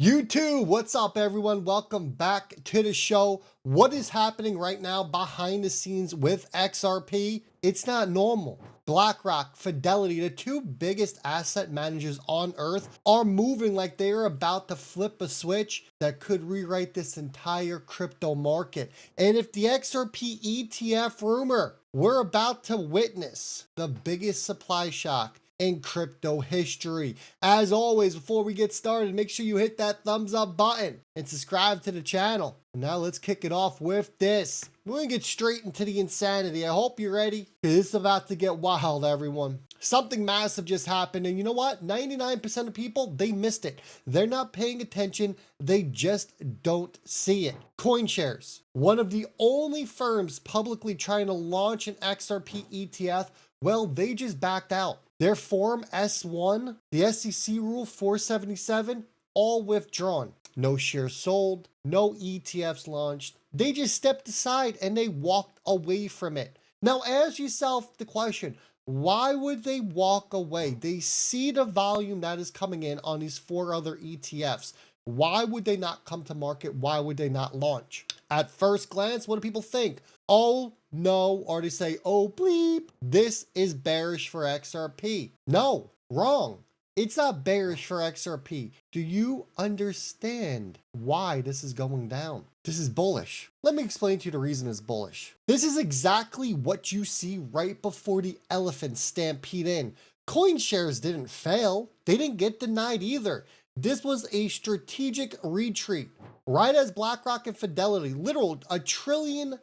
YouTube, what's up everyone? Welcome back to the show. What is happening right now behind the scenes with XRP? It's not normal. BlackRock, Fidelity, the two biggest asset managers on earth, are moving like they are about to flip a switch that could rewrite this entire crypto market. And if the XRP ETF rumor, we're about to witness the biggest supply shock in crypto history. As always, before we get started, make sure you hit that thumbs up button and subscribe to the channel. And now let's kick it off with this. We're gonna get straight into the insanity. I hope you're ready, because it's about to get wild, everyone. Something massive just happened, and you know what? 99% of people, they missed it. They're not paying attention. They just don't see it. CoinShares, one of the only firms publicly trying to launch an XRP ETF, well, they just backed out. Their Form S1, the SEC Rule 477, all withdrawn. No shares sold, no ETFs launched. They just stepped aside and they walked away from it. Now ask yourself the question, why would they walk away? They see the volume that is coming in on these four other ETFs. Why would they not come to market? Why would they not launch? At first glance, what do people think? Oh no, or they say, oh bleep, this is bearish for XRP. No, wrong. It's not bearish for XRP. Do you understand why this is going down? This is bullish. Let me explain to you the reason it's bullish. This is exactly what you see right before the elephants stampede in. CoinShares didn't fail. They didn't get denied either. This was a strategic retreat. Right as BlackRock and Fidelity, literal $1 trillion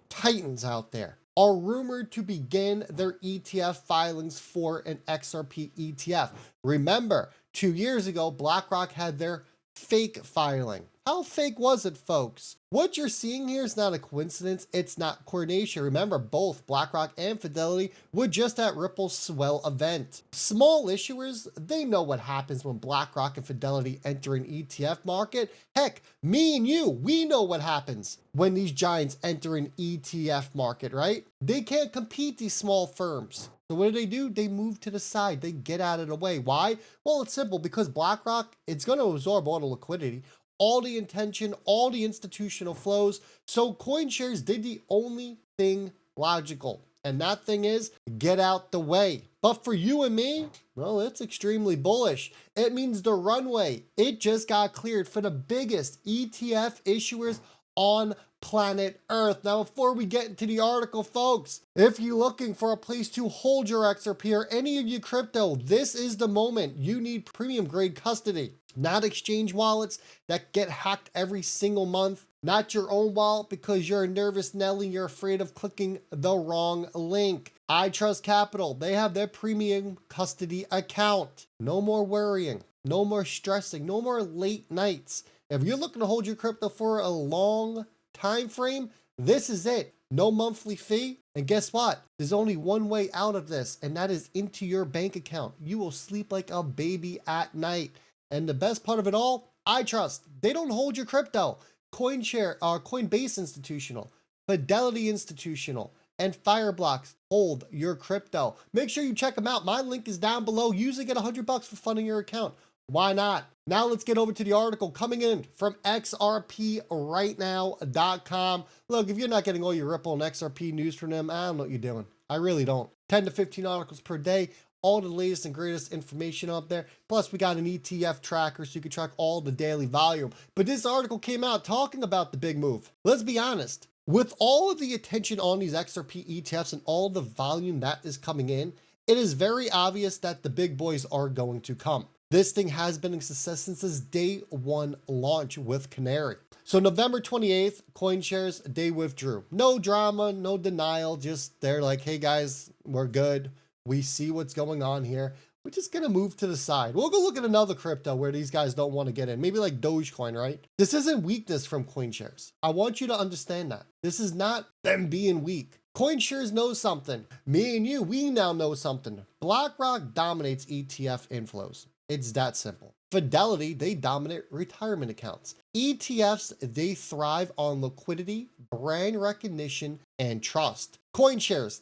titans out there, are rumored to begin their ETF filings for an XRP ETF. Remember, 2 years ago, BlackRock had their fake filing. How fake was it, folks? What you're seeing here is not a coincidence. It's not coordination. Remember, both BlackRock and Fidelity were just at Ripple's swell event. Small issuers, they know what happens when BlackRock and Fidelity enter an ETF market. Heck, me and you, we know what happens when these giants enter an ETF market, right? They can't compete, these small firms. So what do? They move to the side. They get out of the way. Why? Well, it's simple, because BlackRock, it's going to absorb all the liquidity, all the intention, all the institutional flows. So CoinShares did the only thing logical, and that thing is get out the way. But for you and me, well, it's extremely bullish. It means the runway, it just got cleared for the biggest ETF issuers on planet Earth. Now, before we get into the article, folks, if you're looking for a place to hold your XRP or any of your crypto, this is the moment. You need premium grade custody, not exchange wallets that get hacked every single month, not your own wallet because you're a nervous Nelly, you're afraid of clicking the wrong link. iTrustCapital, they have their premium custody account. No more worrying, no more stressing, no more late nights. If you're looking to hold your crypto for a long time frame, this is it. No monthly fee. And guess what? There's only one way out of this, and that is into your bank account. You will sleep like a baby at night. And the best part of it all, iTrust, they don't hold your crypto. Coinbase Institutional, Fidelity Institutional, and Fireblocks hold your crypto. Make sure you check them out. My link is down below. Usually get $100 for funding your account. Why not? Now let's get over to the article coming in from XRPrightnow.com. Look, if you're not getting all your Ripple and XRP news from them, I don't know what you're doing. I really don't. 10 to 15 articles per day, all the latest and greatest information up there. Plus, we got an ETF tracker so you can track all the daily volume. But this article came out talking about the big move. Let's be honest. With all of the attention on these XRP ETFs and all the volume that is coming in, it is very obvious that the big boys are going to come. This thing has been a success since its day one launch with Canary. So November 28th, CoinShares, they withdrew. No drama, no denial, just they're like, hey guys, we're good. We see what's going on here. We're just going to move to the side. We'll go look at another crypto where these guys don't want to get in. Maybe like Dogecoin, right? This isn't weakness from CoinShares. I want you to understand that. This is not them being weak. CoinShares knows something. Me and you, we now know something. BlackRock dominates ETF inflows. It's that simple. Fidelity, they dominate retirement accounts. ETFs, they thrive on liquidity, brand recognition, and trust. CoinShares,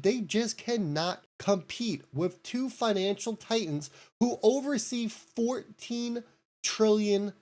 they just cannot compete with two financial titans who oversee $14 trillion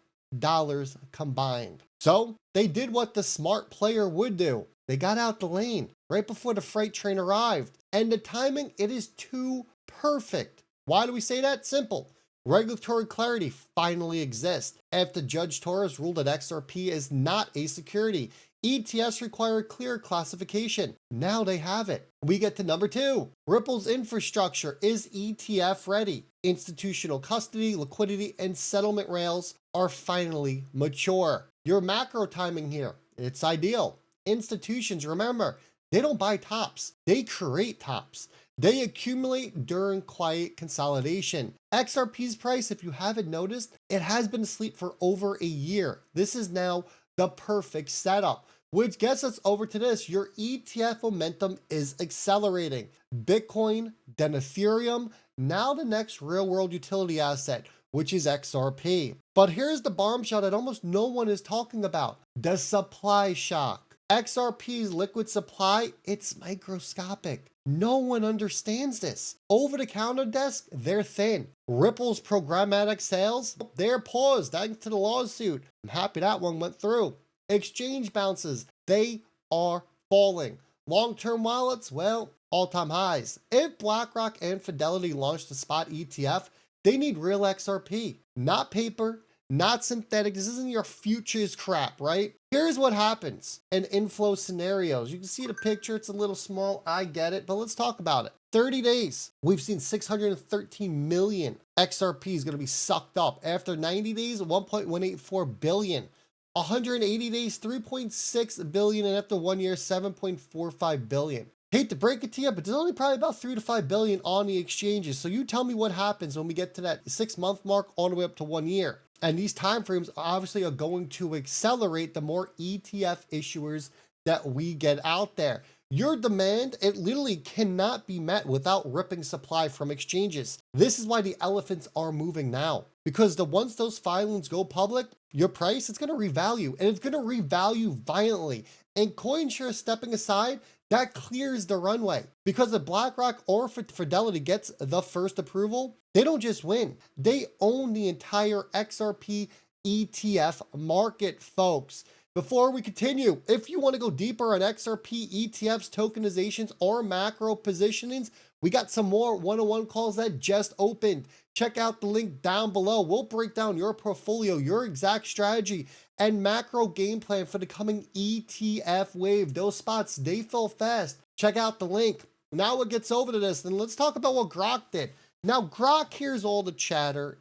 combined. So they did what the smart player would do. They got out the lane right before the freight train arrived. And the timing, it is too perfect. Why do we say that? Simple. Regulatory clarity finally exists after Judge Torres ruled that XRP is not a security. ETFs require clear classification. Now they have it. We get to number 2. Ripple's infrastructure is ETF ready. Institutional custody, liquidity, and settlement rails are finally mature. Your macro timing here, it's ideal. Institutions, remember, they don't buy tops. They create tops. They accumulate during quiet consolidation. XRP's price, if you haven't noticed, it has been asleep for over a year. This is now the perfect setup, which gets us over to this. Your ETF momentum is accelerating. Bitcoin, then Ethereum, now the next real world utility asset, which is XRP. But here's the bombshell that almost no one is talking about: the supply shock. XRP's liquid supply, it's microscopic. No one understands this. Over-the-counter desk, they're thin. Ripple's programmatic sales, they're paused thanks to the lawsuit. I'm happy that one went through. Exchange bounces, they are falling. Long-term wallets, well, all-time highs. If BlackRock and Fidelity launch the spot ETF, they need real XRP, not paper, not synthetic. This isn't your futures crap, right? Here's what happens in inflow scenarios. You can see the picture, it's a little small, I get it, but let's talk about it. 30 days, we've seen 613 million XRP is gonna be sucked up. After 90 days, 1.184 billion. 180 days, 3.6 billion, and after 1 year, 7.45 billion. Hate to break it to you, but there's only probably about 3 to 5 billion on the exchanges. So you tell me what happens when we get to that 6-month mark all the way up to 1 year. And these timeframes obviously are going to accelerate the more ETF issuers that we get out there. Your demand, it literally cannot be met without ripping supply from exchanges. This is why the elephants are moving now. Because once those filings go public, your price, it's going to revalue, and it's going to revalue violently. And CoinShares stepping aside, that clears the runway. Because if BlackRock or Fidelity gets the first approval, they don't just win. They own the entire XRP ETF market, folks. Before we continue, if you want to go deeper on XRP ETFs, tokenizations, or macro positionings, we got some more one-on-one calls that just opened. Check out the link down below. We'll break down your portfolio, your exact strategy, and macro game plan for the coming ETF wave. Those spots, they fill fast. Check out the link. Now it gets over to this, and let's talk about what Grok did. Now, Grok hears all the chatter.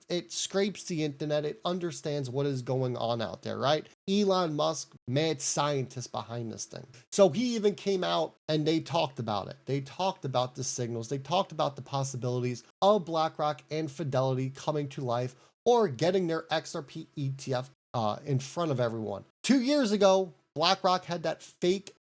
It scrapes the internet. It understands what is going on out there, right? Elon Musk, mad scientist behind this thing. So he even came out and they talked about it. They talked about the signals. They talked about the possibilities of BlackRock and Fidelity coming to life or getting their XRP ETF in front of everyone. 2 years ago, BlackRock had that fake,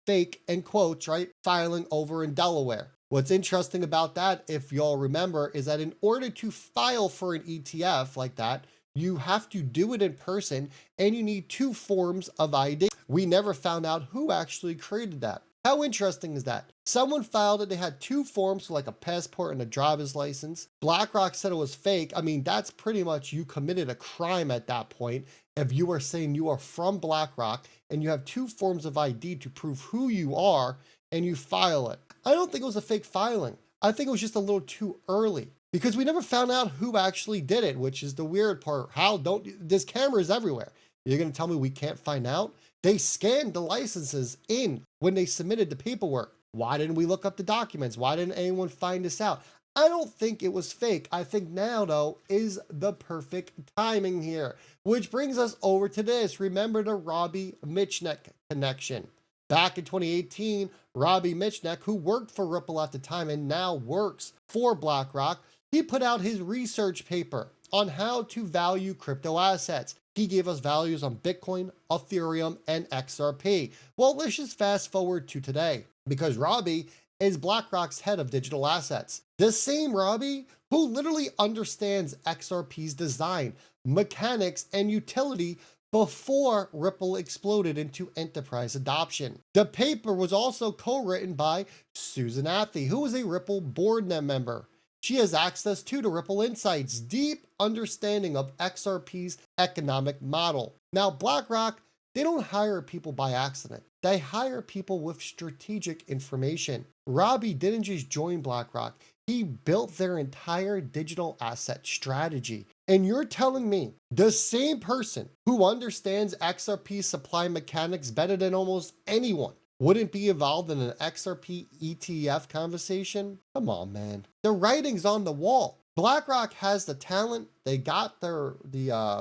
in quotes, right, filing over in Delaware. What's interesting about that, if y'all remember, is that in order to file for an ETF like that, you have to do it in person and you need 2 forms of ID. We never found out who actually created that. How interesting is that? Someone filed it, they had 2 forms, like a passport and a driver's license. BlackRock said it was fake. I mean, that's pretty much, you committed a crime at that point. If you are saying you are from BlackRock and you have 2 forms of ID to prove who you are and you file it. I don't think it was a fake filing. I think it was just a little too early because we never found out who actually did it, which is the weird part. There's cameras everywhere. You're going to tell me we can't find out? They scanned the licenses in when they submitted the paperwork. Why didn't we look up the documents? Why didn't anyone find this out? I don't think it was fake. I think now, though, is the perfect timing here, which brings us over to this. Remember the Robbie Mitchell connection. Back in 2018, Robbie Mitchell, who worked for Ripple at the time and now works for BlackRock, he put out his research paper on how to value crypto assets. He gave us values on Bitcoin, Ethereum, and XRP. Well, let's just fast forward to today, because Robbie is BlackRock's head of digital assets. The same Robbie who literally understands XRP's design, mechanics, and utility before Ripple exploded into enterprise adoption. The paper was also co-written by Susan Athey, who is a Ripple board member. She has access to Ripple Insights, deep understanding of XRP's economic model. Now, BlackRock, they don't hire people by accident. They hire people with strategic information. Robbie didn't just join BlackRock. He built their entire digital asset strategy. And you're telling me the same person who understands XRP supply mechanics better than almost anyone wouldn't be involved in an XRP ETF conversation? Come on, man. The writing's on the wall. BlackRock has the talent, they got the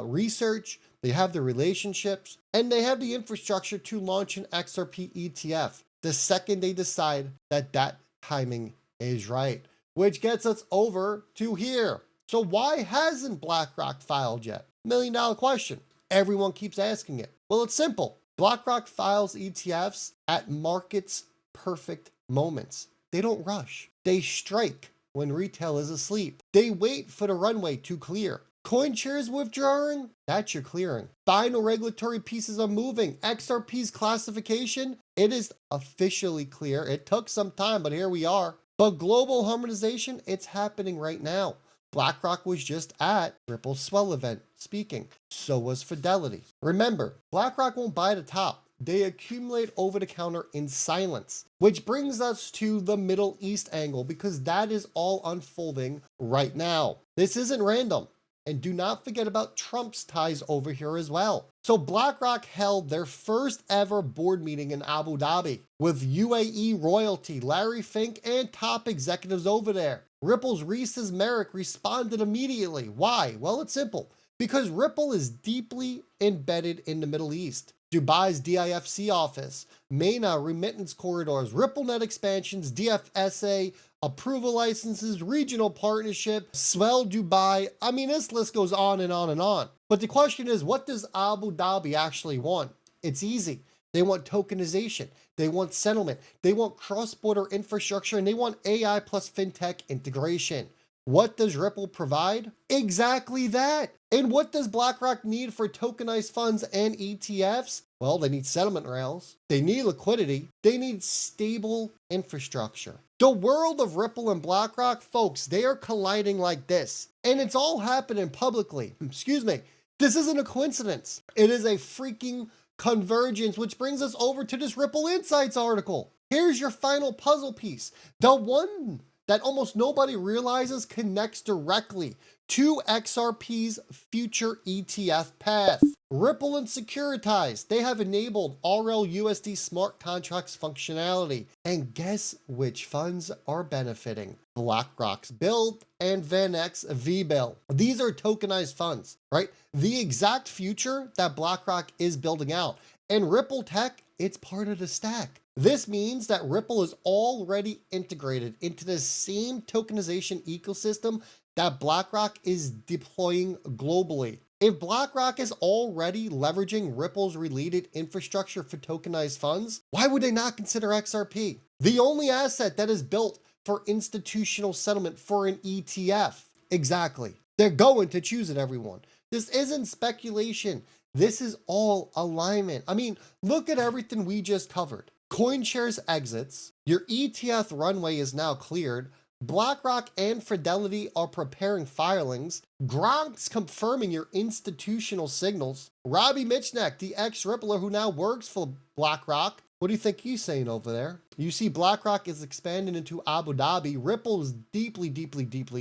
research, they have the relationships, and they have the infrastructure to launch an XRP ETF the second they decide that timing is right. Which gets us over to here. So why hasn't BlackRock filed yet? $1 million question. Everyone keeps asking it. Well, it's simple. BlackRock files ETFs at market's perfect moments. They don't rush. They strike when retail is asleep. They wait for the runway to clear. CoinShares withdrawing? That's your clearing. Final regulatory pieces are moving. XRP's classification? It is officially clear. It took some time, but here we are. But global harmonization, it's happening right now. BlackRock was just at Ripple's Swell event speaking. So was Fidelity. Remember, BlackRock won't buy the top. They accumulate over the counter in silence, which brings us to the Middle East angle because that is all unfolding right now. This isn't random. And do not forget about Trump's ties over here as well. So BlackRock held their first ever board meeting in Abu Dhabi with UAE royalty, Larry Fink, and top executives over there. Ripple's Rhesus Merrick responded immediately. Why? Well, it's simple. Because Ripple is deeply embedded in the Middle East. Dubai's DIFC office, MENA remittance corridors, RippleNet expansions, DFSA, approval licenses, regional partnership, Swell Dubai. I mean, this list goes on and on and on. But the question is, what does Abu Dhabi actually want? It's easy. They want tokenization. They want settlement. They want cross-border infrastructure, and they want AI plus fintech integration. What does Ripple provide? Exactly that. And what does BlackRock need for tokenized funds and ETFs? Well, they need settlement rails. They need liquidity. They need stable infrastructure. The world of Ripple and BlackRock, folks, they are colliding like this. And it's all happening publicly. Excuse me. This isn't a coincidence. It is a freaking convergence, which brings us over to this Ripple Insights article. Here's your final puzzle piece. The one that almost nobody realizes connects directly to XRP's future ETF path. Ripple and Securitize, they have enabled RLUSD smart contracts functionality. And guess which funds are benefiting? BlackRock's Build and VanEck's VBIL. These are tokenized funds, right? The exact future that BlackRock is building out. And Ripple Tech, it's part of the stack. This means that Ripple is already integrated into the same tokenization ecosystem that BlackRock is deploying globally. If BlackRock is already leveraging Ripple's related infrastructure for tokenized funds, why would they not consider XRP? The only asset that is built for institutional settlement for an ETF. Exactly. They're going to choose it, everyone. This isn't speculation. This is all alignment. I mean, look at everything we just covered. CoinShares exits, your ETF runway is now cleared, BlackRock and Fidelity are preparing filings, Gronk's confirming your institutional signals, Robbie Mitchell, the ex-Rippler who now works for BlackRock, what do you think he's saying over there? You see BlackRock is expanding into Abu Dhabi, Ripple is deeply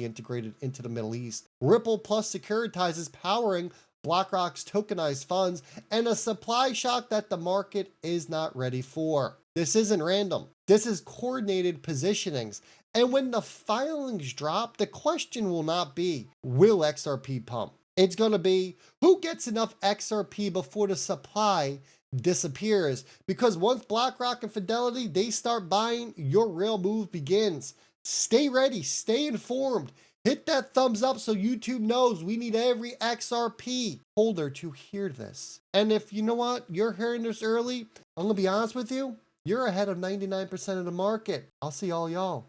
integrated into the Middle East, Ripple plus Securitize is powering BlackRock's tokenized funds, and a supply shock that the market is not ready for. This isn't random. This is coordinated positionings. And when the filings drop, the question will not be, will XRP pump? It's going to be, who gets enough XRP before the supply disappears? Because once BlackRock and Fidelity, they start buying, your real move begins. Stay ready, stay informed. Hit that thumbs up so YouTube knows we need every XRP holder to hear this. And if you know what, you're hearing this early, I'm going to be honest with you, you're ahead of 99% of the market. I'll see all y'all